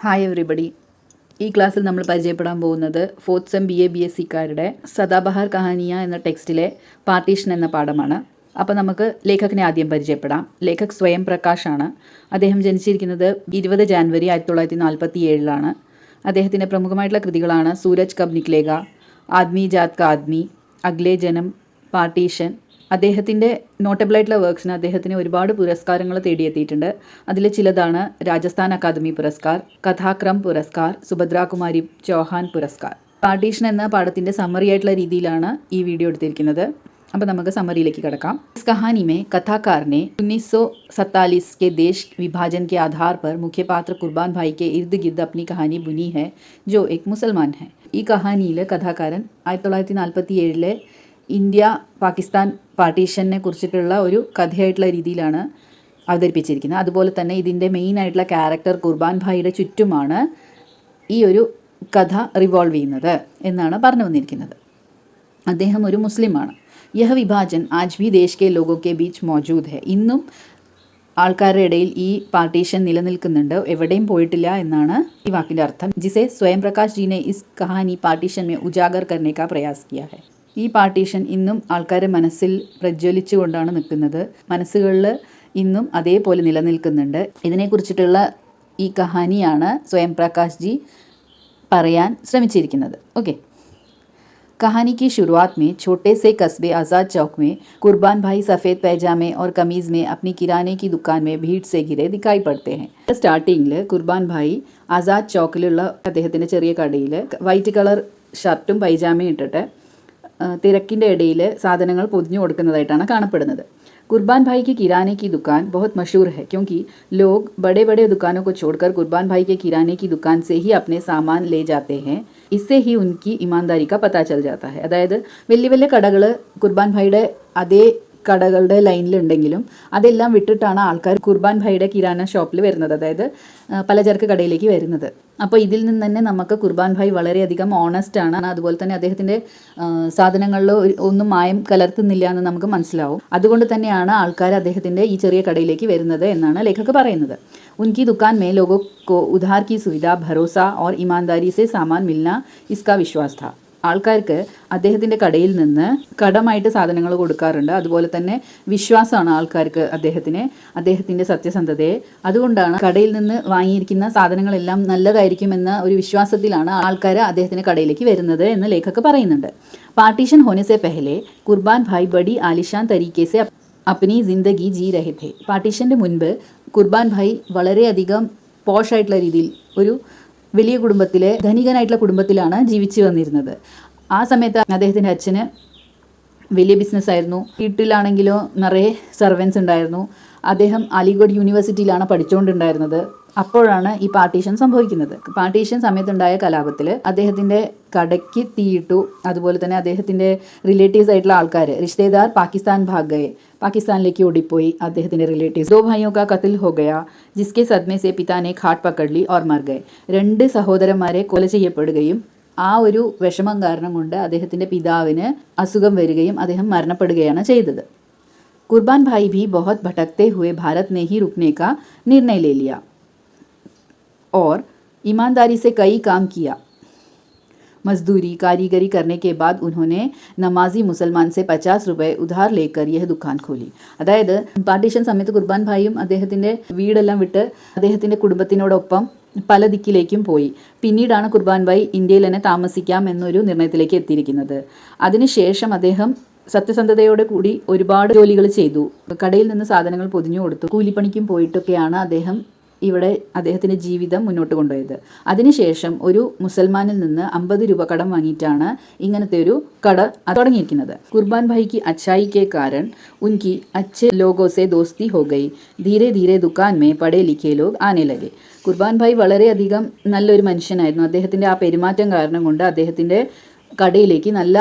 Hi everybody. ഈ ക്ലാസ്സിൽ നമ്മൾ പരിചയപ്പെടാൻ പോകുന്നത് fourth sem BA BScക്കാരുടെ Sadabahar Kahaniyan എന്ന ടെക്സ്റ്റിലെ പാർട്ടീഷൻ എന്ന പാഠമാണ്. അപ്പോൾ നമുക്ക് ലേഖകനെ ആദ്യം പരിചയപ്പെടാം. ലേഖക് സ്വയം പ്രകാശാണ്. അദ്ദേഹം ജനിച്ചിരിക്കുന്നത് 20 ജാനുവരി 1947 അദ്ദേഹത്തിൻ്റെ പ്രമുഖമായിട്ടുള്ള കൃതികളാണ് സൂരജ് കബ് നിക്ലേഗ, ആദ്മി ജാത് കാ ആദ്മി, അഗ്ലേ ജനം, പാർട്ടീഷൻ. അദ്ദേഹത്തിൻ്റെ നോട്ടബിളായിട്ടുള്ള വർക്ക്സിന് അദ്ദേഹത്തിന് ഒരുപാട് പുരസ്കാരങ്ങൾ തേടിയെത്തിയിട്ടുണ്ട്. അതിൽ ചിലതാണ് രാജസ്ഥാൻ അക്കാദമി പുരസ്കാർ, കഥാക്രം പുരസ്കാർ, സുഭദ്രാകുമാരി ചൗഹാൻ പുരസ്കാർ. പാർട്ടീഷൻ എന്ന പാഠത്തിൻ്റെ സമ്മറി ആയിട്ടുള്ള രീതിയിലാണ് ഈ വീഡിയോ എടുത്തിരിക്കുന്നത്. അപ്പോൾ നമുക്ക് സമ്മറിയിലേക്ക് കിടക്കാം. इस कहानी में कथाकार ने 1947 के देश विभाजन के आधार पर मुख्य पात्र कुर्बान भाई के इर्द गिर्द अपनी कहानी बुनी है जो एक मुसलमान है. ഈ കഹാനിയിൽ കഥാകാരൻ 1947 ഇന്ത്യ പാകിസ്ഥാൻ പാർട്ടീഷനെ കുറിച്ചിട്ടുള്ള ഒരു കഥയായിട്ടുള്ള രീതിയിലാണ് അവതരിപ്പിച്ചിരിക്കുന്നത്. അതുപോലെ തന്നെ ഇതിൻ്റെ മെയിനായിട്ടുള്ള ക്യാരക്ടർ കുർബാൻ ഭായിയുടെ ചുറ്റുമാണ് ഈ ഒരു കഥ റിവോൾവ് ചെയ്യുന്നത് എന്നാണ് പറഞ്ഞു വന്നിരിക്കുന്നത്. അദ്ദേഹം ഒരു മുസ്ലിമാണ്. യഹ വിഭാജൻ ആജ് ഭി ദേശ് കെ ലോഗോ കെ ബീച്ച് മൗജൂദ് ഹെ. ഇന്നും ആൾക്കാരുടെ ഇടയിൽ ഈ പാർട്ടീഷൻ നിലനിൽക്കുന്നുണ്ട്, എവിടെയും പോയിട്ടില്ല എന്നാണ് ഈ വാക്കിൻ്റെ അർത്ഥം. ജിസെ സ്വയം Prakash ജീനെ is Kahani partition may ഉജാഗർ കർനെ കാ പ്രയാസ് കിയാ ഹെ. ഈ പാർട്ടീഷൻ ഇന്നും ആൾക്കാരുടെ മനസ്സിൽ പ്രജ്വലിച്ചുകൊണ്ടാണ് നിൽക്കുന്നത്, മനസ്സുകളിൽ ഇന്നും അതേപോലെ നിലനിൽക്കുന്നുണ്ട്. ഇതിനെക്കുറിച്ചിട്ടുള്ള ഈ കഹാനിയാണ് സ്വയം പ്രകാശ് ജി പറയാൻ ശ്രമിച്ചിരിക്കുന്നത്. ഓക്കെ. कहानी की शुरुआत में छोटे से कस्बे आज़ाद चौक में कुर्बान भाई सफ़ेद पैजामे और कमीज़ में अपनी किराने की दुकान में भीड़ से घिरे दिखाई पड़ते हैं. സ്റ്റാർട്ടിങ്ങിൽ കുർബാൻ ഭായി ആസാദ് ചൗക്കിലുള്ള അദ്ദേഹത്തിൻ്റെ ചെറിയ കടയിൽ വൈറ്റ് കളർ ഷർട്ടും പൈജാമയും ഇട്ടിട്ട് തിരക്കിൻ്റെ ഇടയിൽ സാധനങ്ങൾ പൊതിഞ്ഞു കൊടുക്കുന്നതായിട്ടാണ് കാണപ്പെടുന്നത്. कुर्बान भाई की किराने की दुकान बहुत मशहूर है क्योंकि लोग बड़े बड़े दुकानों को छोड़कर कुर्बान भाई के किराने की दुकान से ही अपने सामान ले जाते हैं. इससे ही उनकी ईमानदारी का पता चल जाता है. അതായത് വലിയ വലിയ കടകൾ കുർബാൻ ഭായിയുടെ അതേ കടകളുടെ ലൈനിലുണ്ടെങ്കിലും അതെല്ലാം വിട്ടിട്ടാണ് ആൾക്കാർ കുർബാൻ ഭായിയുടെ കിരാന ഷോപ്പിൽ വരുന്നത്, അതായത് പലചരക്ക് കടയിലേക്ക് വരുന്നത്. അപ്പോൾ ഇതിൽ നിന്ന് തന്നെ നമുക്ക് കുർബാൻ ഭായ് വളരെയധികം ഓണസ്റ്റ് ആണ്. അതുപോലെ തന്നെ അദ്ദേഹത്തിൻ്റെ സാധനങ്ങളിൽ ഒന്നും മായം കലർത്തുന്നില്ല എന്ന് നമുക്ക് മനസ്സിലാവും. അതുകൊണ്ട് തന്നെയാണ് ആൾക്കാർ അദ്ദേഹത്തിൻ്റെ ഈ ചെറിയ കടയിലേക്ക് വരുന്നത് എന്നാണ് ലേഖക് പറയുന്നത്. ഉൻകി ദുക്കാൻ മേ ലോഗോ കോ ഉധാർ കി സുവിധ ഭരോസ ഓർ ഈമാൻദാരി സെ സാമാൻ മിൽന ഇസ്കാ വിശ്വാസ് ഥാ. ആൾക്കാർക്ക് അദ്ദേഹത്തിൻ്റെ കടയിൽ നിന്ന് കടമായിട്ട് സാധനങ്ങൾ കൊടുക്കാറുണ്ട്. അതുപോലെ തന്നെ വിശ്വാസമാണ് ആൾക്കാർക്ക് അദ്ദേഹത്തിൻ്റെ സത്യസന്ധതയെ. അതുകൊണ്ടാണ് കടയിൽ നിന്ന് വാങ്ങിയിരിക്കുന്ന സാധനങ്ങളെല്ലാം നല്ലതായിരിക്കുമെന്ന ഒരു വിശ്വാസത്തിലാണ് ആൾക്കാർ അദ്ദേഹത്തിൻ്റെ കടയിലേക്ക് വരുന്നത് എന്ന് ലേഖക് പറയുന്നുണ്ട്. പാർട്ടീഷൻ ഹോനെ സെ പെഹലെ കുർബാൻ ഭായ് ബഡി ആലിഷാൻ തരീക്കെ സെ അപ്നി ജിന്ദഗി ജി രഹെ थे. പാർട്ടീഷൻ്റെ മുൻപ് കുർബാൻ ഭായ് വളരെയധികം പോഷായിട്ടുള്ള രീതിയിൽ ഒരു വലിയ കുടുംബത്തിലെ ധനികനായിട്ടുള്ള കുടുംബത്തിലാണ് ജീവിച്ചു വന്നിരുന്നത്. ആ സമയത്ത് അദ്ദേഹത്തിൻ്റെ അച്ഛന് വലിയ ബിസിനസ്സായിരുന്നു. വീട്ടിലാണെങ്കിലോ നിറയെ സർവൻസ് ഉണ്ടായിരുന്നു. അദ്ദേഹം അലിഗഡ് യൂണിവേഴ്സിറ്റിയിലാണ് പഠിച്ചുകൊണ്ടുണ്ടായിരുന്നത്. അപ്പോഴാണ് ഈ പാർട്ടീഷൻ സംഭവിക്കുന്നത്. പാർട്ടീഷൻ സമയത്തുണ്ടായ കലാപത്തിൽ അദ്ദേഹത്തിൻ്റെ കടയ്ക്ക് തീയിട്ടു. അതുപോലെ തന്നെ അദ്ദേഹത്തിൻ്റെ റിലേറ്റീവ്സ് ആയിട്ടുള്ള ആൾക്കാർ റിഷ്തേദാർ പാകിസ്ഥാൻ ഭാഗ് ഗയെ, പാകിസ്ഥാനിലേക്ക് ഓടിപ്പോയി അദ്ദേഹത്തിൻ്റെ റിലേറ്റീവ്സ്. ദോ ഭായിയോ കാ കത്തിൽ ഹോ ഗയാ ജിസ്കെ സദ്മേ സെ പിതാനെ ഘാട്ട് പക്കഡ്ലി ഓർ മർ ഗയെ. 2 സഹോദരന്മാരെ കൊല ചെയ്യപ്പെടുകയും ആ ഒരു വിഷമം കാരണം കൊണ്ട് അദ്ദേഹത്തിൻ്റെ പിതാവിന് അസുഖം വരികയും അദ്ദേഹം മരണപ്പെടുകയാണ് ചെയ്തത്. कुर्बान भाई भी बहुत भटकते हुए भारत में ही रुकने का निर्णय ले लिया और ईमानदारी से कई काम किया. मजदूरी कारीगरी करने के बाद उन्होंने नमाजी मुसलमान से 50 रुपये उधार लेकर यह दुकान खोली. അതായത് പാർട്ടീഷൻ സമയത്ത് കുർബാൻ ഭായിയും അദ്ദേഹത്തിൻ്റെ വീടെല്ലാം വിട്ട് അദ്ദേഹത്തിൻ്റെ കുടുംബത്തിനോടൊപ്പം പല ദിക്കിലേക്കും പോയി. പിന്നീടാണ് കുർബാൻ ഭായ് ഇന്ത്യയിൽ തന്നെ താമസിക്കാം എന്നൊരു നിർണയത്തിലേക്ക് എത്തിയിരിക്കുന്നത്. അതിനുശേഷം അദ്ദേഹം സത്യസന്ധതയോടെ കൂടി ഒരുപാട് ജോലികൾ ചെയ്തു. കടയിൽ നിന്ന് സാധനങ്ങൾ പൊതിഞ്ഞു കൊടുത്തു. കൂലിപ്പണിക്കും പോയിട്ടൊക്കെയാണ് അദ്ദേഹം ഇവിടെ അദ്ദേഹത്തിൻ്റെ ജീവിതം മുന്നോട്ട് കൊണ്ടുപോയത്. അതിനുശേഷം ഒരു മുസൽമാനിൽ നിന്ന് 50 രൂപ കടം വാങ്ങിയിട്ടാണ് ഇങ്ങനത്തെ ഒരു കട തുടങ്ങിയിരിക്കുന്നത്. കുർബാൻ ഭായിക്ക് അച്ചായി കെ കാരൺ ഉൻകി അച്ഛെ ലോഗോ സെ ദോസ്തി ഹോ ഗയി. ധീരെ ധീരെ ദുക്കാൻ മേ പടേ ലിഖേ ലോഗ് ആനെ ലഗെ. കുർബാൻ ഭായ് വളരെയധികം നല്ലൊരു മനുഷ്യനായിരുന്നു. അദ്ദേഹത്തിൻ്റെ ആ പെരുമാറ്റം കാരണം കൊണ്ട് അദ്ദേഹത്തിൻ്റെ കടയിലേക്ക് നല്ല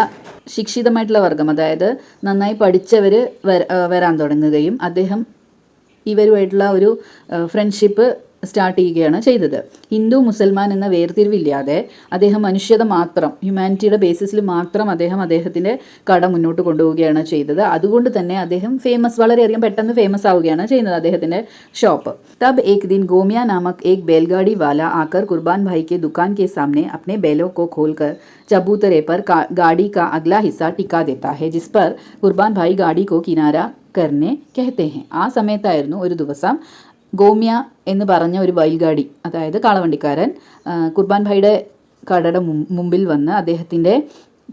ശിക്ഷിതമായിട്ടുള്ള വർഗം, അതായത് നന്നായി പഠിച്ചവർ വരാൻ തുടങ്ങുകയും അദ്ദേഹം ഇവരുമായിട്ടുള്ള ഒരു ഫ്രണ്ട്ഷിപ്പ് സ്റ്റാർട്ട് ചെയ്യുകയാണ് ചെയ്തത്. ഹിന്ദു മുസൽമാൻ എന്ന വേർതിരിവില്ലാതെ അദ്ദേഹം മനുഷ്യത മാത്രം, ഹ്യൂമാനിറ്റിയുടെ ബേസിസിൽ മാത്രം അദ്ദേഹത്തിൻ്റെ കട മുന്നോട്ട് കൊണ്ടുപോവുകയാണ് ചെയ്തത്. അതുകൊണ്ട് തന്നെ അദ്ദേഹം വളരെയധികം പെട്ടെന്ന് ഫേമസ് ആവുകയാണ് ചെയ്യുന്നത് അദ്ദേഹത്തിൻ്റെ ഷോപ്പ്. तब एक दिन गोमिया नामक एक बैलगाड़ी वाला आकर कुर्बान भाई के दुकान के सामने अपने बैलों को खोलकर चबूतरे पर गाड़ी का अगला हिस्सा टिका देता है, जिस पर कुर्बान भाई गाड़ी को किनारा करने कहते हैं. ആ സമയത്തായിരുന്നു ഒരു ദിവസം ഗോമിയ എന്ന് പറഞ്ഞ ഒരു ബൈൽഗാഡി, അതായത് കാളവണ്ടിക്കാരൻ, കുർബാൻ ഭായിയുടെ കടയുടെ മുമ്പിൽ വന്ന് അദ്ദേഹത്തിൻ്റെ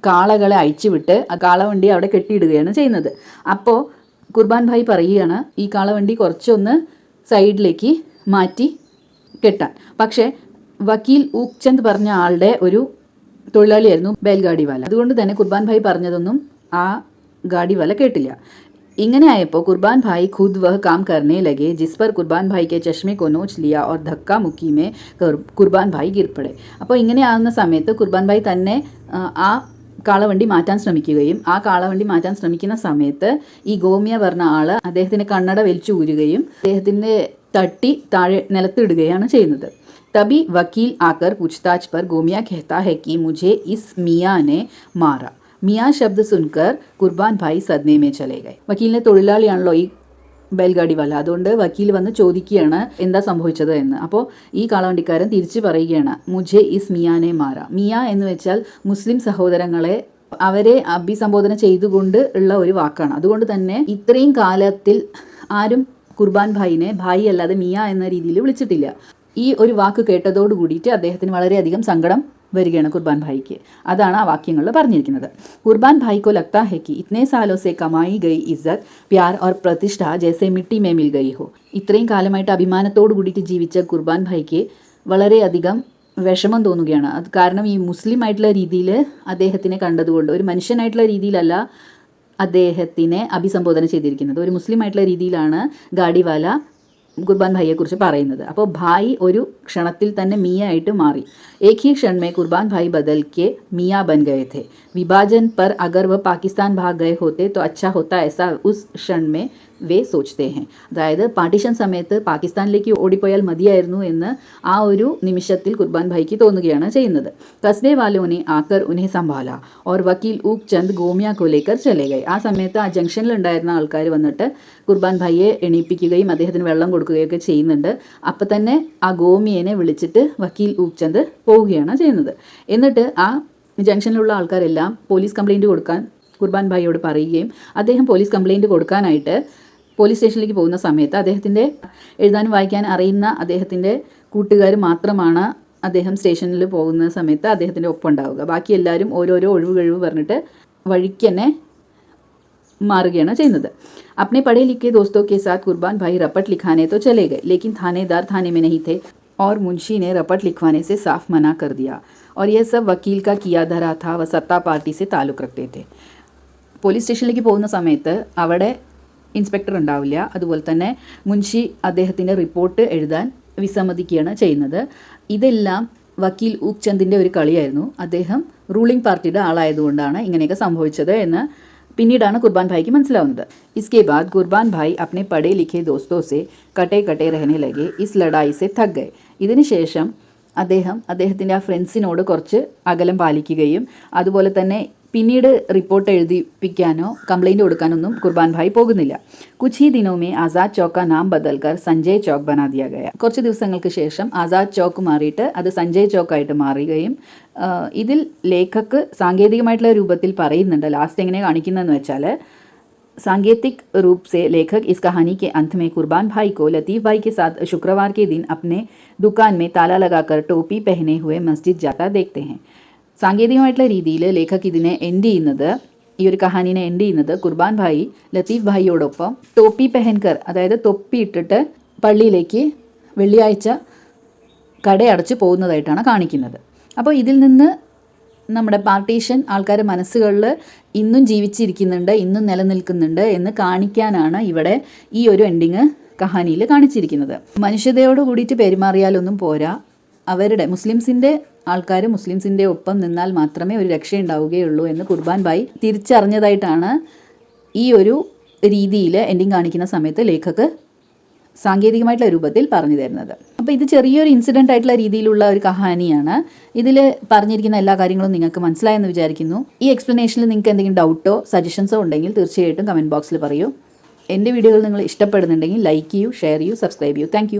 കാളകളെ അയച്ചുവിട്ട് ആ കാളവണ്ടി അവിടെ കെട്ടിയിടുകയാണ് ചെയ്യുന്നത്. അപ്പോൾ കുർബാൻ ഭായി പറയുകയാണ് ഈ കാളവണ്ടി കുറച്ചൊന്ന് സൈഡിലേക്ക് മാറ്റി കെട്ടാൻ. പക്ഷേ വക്കീൽ ഊക്ചന്ദ് പറഞ്ഞ ആളുടെ ഒരു തൊഴിലാളിയായിരുന്നു ബേൽഗാഡി വാല. അതുകൊണ്ട് തന്നെ കുർബാൻ ഭായി പറഞ്ഞതൊന്നും ആ ഗാഡി വാല കേട്ടില്ല. इങ്ങനെ ആയപ്പോൾ കുർബാൻ ഭാई खुद वह काम करने लगे, जिस पर कुर्बान भाई के चश्मे को नोच लिया और धक्का मुक्की में कुर्बान भाई गिर पड़े. അപ്പോൾ ഇങ്ങനെ ആകുന്ന സമയത്ത് കുർബാൻ ഭായി തന്നെ ആ കാളവണ്ടി മാറ്റാൻ ശ്രമിക്കുകയും ആ കാളവണ്ടി മാറ്റാൻ ശ്രമിക്കുന്ന സമയത്ത് ഈ ഗോമിയ പറഞ്ഞ ആള് അദ്ദേഹത്തിൻ്റെ കണ്ണട വലിച്ചു ഊരുകയും അദ്ദേഹത്തിൻ്റെ തട്ടി താഴെ നിലത്തിടുകയാണ് ചെയ്യുന്നത്. तभी वकील आकर पूछताछ पर गोमिया कहता है कि मुझे इस मियाँ ने मारा. മിയാ ശബ്ദ സുൻകർ കുർബാൻ ഭായി സദ്മേ ചലേ ഗയേ. വക്കീലിൻ്റെ തൊഴിലാളിയാണല്ലോ ഈ ബേൽഗാഡി വാല, അതുകൊണ്ട് വക്കീൽ വന്ന് ചോദിക്കുകയാണ് എന്താ സംഭവിച്ചത് എന്ന്. അപ്പോൾ ഈ കാളവണ്ടിക്കാരൻ തിരിച്ചു പറയുകയാണ് മുझे ഇസ് മിയാനെ മാറ. മിയ എന്ന് വെച്ചാൽ മുസ്ലിം സഹോദരങ്ങളെ അവരെ അഭിസംബോധന ചെയ്തുകൊണ്ട് ഉള്ള ഒരു വാക്കാണ്. അതുകൊണ്ട് തന്നെ ഇത്രയും കാലത്തിൽ ആരും കുർബാൻ ഭായിനെ ഭായി അല്ലാതെ മിയ എന്ന രീതിയിൽ വിളിച്ചിട്ടില്ല. ഈ ഒരു വാക്ക് കേട്ടതോട് കൂടിയിട്ട് അദ്ദേഹത്തിന് വളരെയധികം സങ്കടം വരികയാണ് കുർബാൻ ഭായിക്ക്. അതാണ് ആ വാക്യങ്ങളിൽ പറഞ്ഞിരിക്കുന്നത്. കുർബാൻ ഭാई को लगता है कि इतने सालों से कमाई गई इज्जत, प्यार और प्रतिष्ठा जैसे मिट्टी में मिल गई हो. ഇത്രയും കാലമായിട്ട് അഭിമാനത്തോടു കൂടിയിട്ട് ജീവിച്ച കുർബാൻ ഭായിക്ക് വളരെയധികം വിഷമം തോന്നുകയാണ്. അത് കാരണം ഈ മുസ്ലിം ആയിട്ടുള്ള രീതിയിൽ അദ്ദേഹത്തിനെ കണ്ടതുകൊണ്ട്, ഒരു മനുഷ്യനായിട്ടുള്ള രീതിയിലല്ല അദ്ദേഹത്തിനെ അഭിസംബോധന ചെയ്തിരിക്കുന്നത്, ഒരു മുസ്ലിം ആയിട്ടുള്ള രീതിയിലാണ് ഗാഡിവാല കുർബാൻ ഭായിയെക്കുറിച്ച് പറയുന്നത്. അപ്പോൾ ഭായി ഒരു ക്ഷണത്തിൽ തന്നെ മിയ ആയിട്ട് മാറി. एक ही क्षण में कुर्बान भाई बदल के मियाँ बन गए थे. विभाजन पर अगर वह पाकिस्तान भाग गए होते तो अच्छा होता, ऐसा उस क्षण में വേ സോച്ച്തേ ഹെ. അതായത് പാർട്ടീഷൻ സമയത്ത് പാകിസ്ഥാനിലേക്ക് ഓടിപ്പോയാൽ മതിയായിരുന്നു എന്ന് ആ ഒരു നിമിഷത്തിൽ കുർബാൻ ഭായിക്ക് തോന്നുകയാണ് ചെയ്യുന്നത്. കസ്ബെ വാലോനെ ആക്കർ ഉൻഹെ സംഭാല ഓർ വക്കീൽ ഊക് ചന്ദ് ഗോമിയ കോ ലേക്കർ ചലേ ഗയേ. ആ സമയത്ത് ആ ജംഗ്ഷനിൽ ഉണ്ടായിരുന്ന ആൾക്കാർ വന്നിട്ട് കുർബാൻ ഭായിയെ എണീപ്പിക്കുകയും അദ്ദേഹത്തിന് വെള്ളം കൊടുക്കുകയൊക്കെ ചെയ്യുന്നുണ്ട്. അപ്പം തന്നെ ആ ഗോമിയനെ വിളിച്ചിട്ട് വക്കീൽ ഊക് ചന്ദ് പോവുകയാണ് ചെയ്യുന്നത്. എന്നിട്ട് ആ ജംഗ്ഷനിലുള്ള ആൾക്കാരെല്ലാം പോലീസ് കംപ്ലയിൻറ്റ് കൊടുക്കാൻ കുർബാൻ ഭായിയോട് പറയുകയും അദ്ദേഹം പോലീസ് കംപ്ലയിൻറ്റ് കൊടുക്കാനായിട്ട് പോലീസ് സ്റ്റേഷനിലേക്ക് പോകുന്ന സമയത്ത് അദ്ദേഹത്തിൻ്റെ എഴുതാനും വായിക്കാൻ അറിയുന്ന അദ്ദേഹത്തിൻ്റെ കൂട്ടുകാർ മാത്രമാണ് അദ്ദേഹം സ്റ്റേഷനിൽ പോകുന്ന സമയത്ത് അദ്ദേഹത്തിൻ്റെ ഒപ്പം ഉണ്ടാവുക. ബാക്കി എല്ലാവരും ഓരോരോ ഒഴിവ് പറഞ്ഞിട്ട് വഴിക്ക് തന്നെ മാറുകയാണ് ചെയ്യുന്നത്. अपने पढ़े लिखे दोस्तों के साथ कुर्बान भाई रपट लिखाने तो चले गए, लेकिन थानेदार थाने में नहीं थे और मुंशी ने रपट लिखवाने से साफ मना कर दिया. और यह सब वकील का किया धरा था. वह सत्ता पार्टी से ताल्लुक़ रखते थे. പോലീസ് സ്റ്റേഷനിലേക്ക് പോകുന്ന സമയത്ത് അവിടെ ഇൻസ്പെക്ടർ ഉണ്ടാവില്ല. അതുപോലെ തന്നെ മുൻഷി അദ്ദേഹത്തിൻ്റെ റിപ്പോർട്ട് എഴുതാൻ വിസമ്മതിക്കുകയാണ് ചെയ്യുന്നത്. ഇതെല്ലാം വക്കീൽ ഊക് ചന്ദിൻ്റെ ഒരു കളിയായിരുന്നു. അദ്ദേഹം റൂളിംഗ് പാർട്ടിയുടെ ആളായതുകൊണ്ടാണ് ഇങ്ങനെയൊക്കെ സംഭവിച്ചത് എന്ന് പിന്നീടാണ് കുർബാൻ ഭായിക്ക് മനസ്സിലാവുന്നത്. इसके बाद कुर्बान भाई अपने पढ़े लिखे दोस्तों से कटे रहने लगे. इस लड़ाई से थक गए. ഇതിന് ശേഷം അദ്ദേഹത്തിൻ്റെ ആ ഫ്രണ്ട്സിനോട് കുറച്ച് അകലം പാലിക്കുകയും അതുപോലെ തന്നെ പിന്നീട് റിപ്പോർട്ട് എഴുതിപ്പിക്കാനോ കംപ്ലയിൻറ്റ് കൊടുക്കാനൊന്നും കുർബാൻ ഭായി പോകുന്നില്ല. കുച്ച് ഹി ദിനോമേ ആസാദ് ചോക്ക് കാ നാം ബദൽക്കർ സഞ്ജയ് ചോക്ക് ബനാ ദിയ ഗയ. കുറച്ച് ദിവസങ്ങൾക്ക് ശേഷം ആസാദ് ചോക്ക് മാറിയിട്ട് അത് സഞ്ജയ് ചോക്കായിട്ട് മാറുകയും ഇതിൽ ലേഖക് സാങ്കേതികമായിട്ടുള്ള രൂപത്തിൽ പറയുന്നുണ്ട്. ലാസ്റ്റ് എങ്ങനെ കാണിക്കുന്നതെന്ന് വെച്ചാൽ सांकेतिक रूप से लेखक इस कहानी के अंत में कुर्बान भाई को लतीफ़ भाई के साथ शुक्रवार के दिन अपने दुकान में ताला लगाकर टोपी पहने हुए मस्जिद जाता देखते हैं. സാങ്കേതികമായിട്ടുള്ള രീതിയിൽ ലേഖക് ഇതിനെ എൻഡ് ചെയ്യുന്നത്, ഈ ഒരു കഹാനിനെ എൻഡ് ചെയ്യുന്നത് കുർബാൻ ഭായി ലത്തീഫ് ഭായിയോടൊപ്പം ടോപ്പി പെഹൻകർ, അതായത് തൊപ്പി ഇട്ടിട്ട് പള്ളിയിലേക്ക് വെള്ളിയാഴ്ച കടയടച്ച് പോകുന്നതായിട്ടാണ് കാണിക്കുന്നത്. അപ്പോൾ ഇതിൽ നിന്ന് നമ്മുടെ പാർട്ടീഷൻ ആൾക്കാരുടെ മനസ്സുകളിൽ ഇന്നും ജീവിച്ചിരിക്കുന്നുണ്ട്, ഇന്നും നിലനിൽക്കുന്നുണ്ട് എന്ന് കാണിക്കാനാണ് ഇവിടെ ഈ ഒരു എൻഡിങ് കഹാനിയിൽ കാണിച്ചിരിക്കുന്നത്. മനുഷ്യതയോട് കൂടിയിട്ട് പെരുമാറിയാലൊന്നും പോരാ, അവരുടെ മുസ്ലിംസിൻ്റെ ആൾക്കാർ മുസ്ലിംസിൻ്റെ ഒപ്പം നിന്നാൽ മാത്രമേ ഒരു രക്ഷയുണ്ടാവുകയുള്ളൂ എന്ന് കുർബാൻ ഭായി തിരിച്ചറിഞ്ഞതായിട്ടാണ് ഈ ഒരു രീതിയിൽ എൻഡിങ് കാണിക്കുന്ന സമയത്ത് ലേഖക് സാങ്കേതികമായിട്ടുള്ള രൂപത്തിൽ പറഞ്ഞു തരുന്നത്. അപ്പോൾ ഇത് ചെറിയൊരു ഇൻസിഡൻ്റ് ആയിട്ടുള്ള രീതിയിലുള്ള ഒരു കഹാനിയാണ്. ഇതിൽ പറഞ്ഞിരിക്കുന്ന എല്ലാ കാര്യങ്ങളും നിങ്ങൾക്ക് മനസ്സിലായെന്ന് വിചാരിക്കുന്നു. ഈ എക്സ്പ്ലനേഷനിൽ നിങ്ങൾക്ക് എന്തെങ്കിലും ഡൗട്ടോ സജഷൻസോ ഉണ്ടെങ്കിൽ തീർച്ചയായിട്ടും കമൻറ്റ് ബോക്സിൽ പറയൂ. എൻ്റെ വീഡിയോകൾ നിങ്ങൾ ഇഷ്ടപ്പെടുന്നുണ്ടെങ്കിൽ ലൈക്ക് ചെയ്യൂ, ഷെയർ ചെയ്യൂ, സബ്സ്ക്രൈബ് ചെയ്യൂ. താങ്ക്